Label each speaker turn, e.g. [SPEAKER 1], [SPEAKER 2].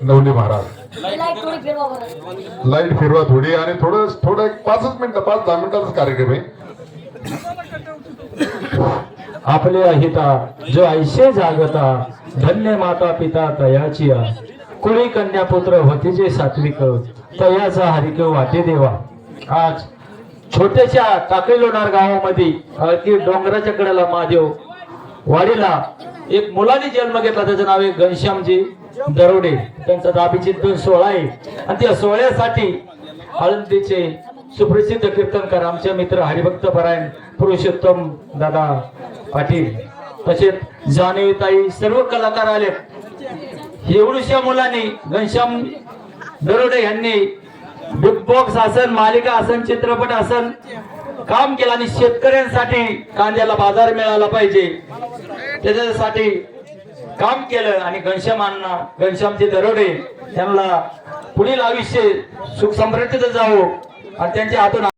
[SPEAKER 1] Navali Maharaj light फिरवा थोडी आणि थोडं एक 5 मिनिटं 5-10 मिनिटाचाच कार्यक्रम आहे.
[SPEAKER 2] आपले अहिता जो ऐशे जागता धन्य माता पिता तयाची कुळी कन्या पुत्र होती जे सात्विक तयाचा हरिक वाटे देवा. आज छोट्याशा टाकळी लोणार गावामध्ये अगदी डोंगराच्या कडेला महादेव वाडीला एक मुलाने जन्म घेतला. त्याचं नाव आहे घनश्यामजी दरोडे. त्यांचा दाबीचिंतन सोहळा आहे आणि त्या सोहळ्यासाठी आळंदीचे सुप्रसिद्ध कीर्तनकार आमचे मित्र हरिभक्त परायण पुरुषोत्तम दादा पाटील तसेच जाणीवताई सर्व कलाकार आले. एवढ्याशा मुलांनी घनश्याम दरोडे यांनी बिग बॉक्स आसन मालिका आसन चित्रपट आसन काम केलं आणि शेतकऱ्यांसाठी कांद्याला बाजार मिळाला पाहिजे त्याच्यासाठी काम केलं. आणि घनश्यामजी दरोडे यांना पुढील आयुष्य सुख समृद्धीत जावो आणि त्यांच्या हातून